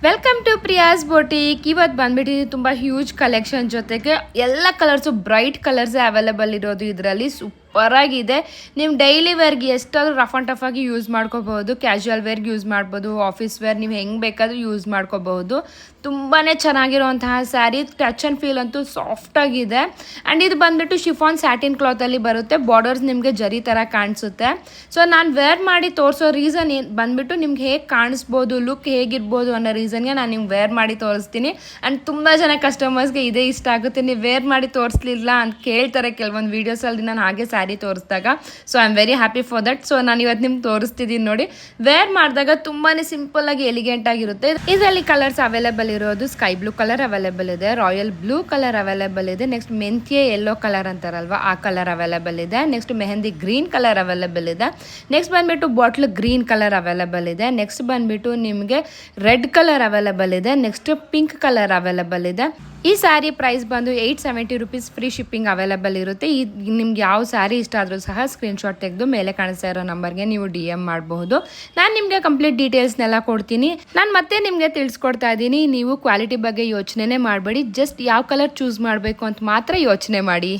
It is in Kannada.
Welcome to Priya's boutique. ಇವತ್ತು ಬಂದ್ಬಿಟ್ಟು ತುಂಬ ಹ್ಯೂಜ್ ಕಲೆಕ್ಷನ್ ಜೊತೆಗೆ ಎಲ್ಲ ಕಲರ್ಸು ಬ್ರೈಟ್ ಕಲರ್ಸೇ ಅವೈಲೇಬಲ್ ಇರೋದು. ಇದರಲ್ಲಿ ಸೂಪರ್ ಆಗಿದೆ. ನೀವು ಡೈಲಿ ವೇರ್ಗೆ ಎಷ್ಟಾದರೂ ರಫ್ ಆ್ಯಂಡ್ ಟಫ್ ಆಗಿ ಯೂಸ್ ಮಾಡ್ಕೋಬಹುದು. ಕ್ಯಾಶುವಲ್ ವೇರ್ಗೆ ಯೂಸ್ ಮಾಡ್ಬೋದು, ಆಫೀಸ್ ವೇರ್ ನೀವು ಹೆಂಗೆ ಬೇಕಾದರೂ ಯೂಸ್ ಮಾಡ್ಕೋಬಹುದು. ತುಂಬಾ ಚೆನ್ನಾಗಿರುವಂತಹ ಸ್ಯಾರಿ, ಟಚ್ ಆ್ಯಂಡ್ ಫೀಲ್ ಅಂತೂ ಸಾಫ್ಟಾಗಿದೆ. ಆ್ಯಂಡ್ ಇದು ಬಂದ್ಬಿಟ್ಟು ಶಿಫಾನ್ ಸ್ಯಾಟಿನ್ ಕ್ಲಾತಲ್ಲಿ ಬರುತ್ತೆ. ಬಾರ್ಡರ್ಸ್ ನಿಮಗೆ ಜರಿ ಥರ ಕಾಣಿಸುತ್ತೆ. ಸೊ ನಾನು ವೇರ್ ಮಾಡಿ ತೋರಿಸೋ ರೀಸನ್ ಏನು ಬಂದ್ಬಿಟ್ಟು ನಿಮ್ಗೆ ಹೇಗೆ ಕಾಣಿಸ್ಬೋದು, ಲುಕ್ ಹೇಗಿರ್ಬೋದು ಅನ್ನೋ ರೀಸನ್ಗೆ ನಾನು ನಿಮ್ಗೆ ವೇರ್ ಮಾಡಿ ತೋರಿಸ್ತೀನಿ. ಆ್ಯಂಡ್ ತುಂಬ ಜನ ಕಸ್ಟಮರ್ಸ್ಗೆ ಇದೇ ಇಷ್ಟ ಆಗುತ್ತೆ. ನೀವು ವೇರ್ ಮಾಡಿ ತೋರಿಸ್ಲಿಲ್ಲ ಅಂತ ಕೇಳ್ತಾರೆ ಕೆಲವೊಂದು ವೀಡಿಯೋಸಲ್ಲಿ ನಾನು ಹಾಗೆ ಸ್ಯಾರಿ ತೋರಿಸಿದಾಗ. So I am very happy for that. So ನಾನು ಇವತ್ತು ನಿಮ್ಗೆ ತೋರಿಸ್ತಿದ್ದೀನಿ ನೋಡಿ. ವೇರ್ ಮಾಡಿದಾಗ ತುಂಬಾ ಸಿಂಪಲ್ಲಾಗಿ ಎಲಿಗೆಂಟ್ ಆಗಿರುತ್ತೆ. ಇದರಲ್ಲಿ ಕಲರ್ಸ್ ಅವೈಲೇಬಲ್ ಇರೋದು ಸ್ಕೈ ಬ್ಲೂ ಕಲರ್ ಅವೈಲೇಬಲ್ ಇದೆ, ರಾಯಲ್ ಬ್ಲೂ ಕಲರ್ ಅವೈಲೇಬಲ್ ಇದೆ, ನೆಕ್ಸ್ಟ್ ಮೆಂತ್ಯೆ ಯೆಲ್ಲೋ ಕಲರ್ ಅಂತಾರಲ್ವಾ ಆ ಕಲರ್ ಅವೈಲೇಬಲ್ ಇದೆ, next mehndi green colour available ಇದೆ, ನೆಕ್ಸ್ಟ್ ಬಂದ್ಬಿಟ್ಟು ಬಾಟ್ಲ್ ಗ್ರೀನ್ ಕಲರ್ ಅವೈಲೇಬಲ್ ಇದೆ, ನೆಕ್ಸ್ಟ್ ಬಂದ್ಬಿಟ್ಟು ನಿಮಗೆ ರೆಡ್ ಕಲರ್ ಅವೈಲೇಬಲ್ ಇದೆ, ನೆಕ್ಸ್ಟ್ ಪಿಂಕ್ ಕಲರ್ ಅವೈಲೇಬಲ್ ಇದೆ. ಈ ಸ್ಯಾರಿ ಪ್ರೈಸ್ ಬಂದು 870 rupees ಫ್ರೀ ಶಿಪ್ಪಿಂಗ್ ಅವೈಲೇಬಲ್ ಇರುತ್ತೆ. ನಿಮ್ಗೆ ಯಾವ ಸ್ಯಾರಿ ಇಷ್ಟ ಆದರೂ ಸಹ ಸ್ಕ್ರೀನ್ಶಾಟ್ ತೆಗೆದು ಮೇಲೆ ಕಾಣಿಸ್ತಾ ಇರೋ ನಂಬರ್ಗೆ ನೀವು DM ಮಾಡಬಹುದು. ನಾನು ನಿಮಗೆ ಕಂಪ್ಲೀಟ್ ಡೀಟೇಲ್ಸ್ನೆಲ್ಲ ಕೊಡ್ತೀನಿ. ನಾನು ಮತ್ತೆ ನಿಮಗೆ ತಿಳಿಸ್ಕೊಡ್ತಾ ಇದ್ದೀನಿ. ನೀವು ಕ್ವಾಲಿಟಿ ಬಗ್ಗೆ ಯೋಚನೆ ಮಾಡಬೇಡಿ, ಜಸ್ಟ್ ಯಾವ ಕಲರ್ ಚೂಸ್ ಮಾಡಬೇಕು ಅಂತ ಮಾತ್ರ ಯೋಚನೆ ಮಾಡಿ.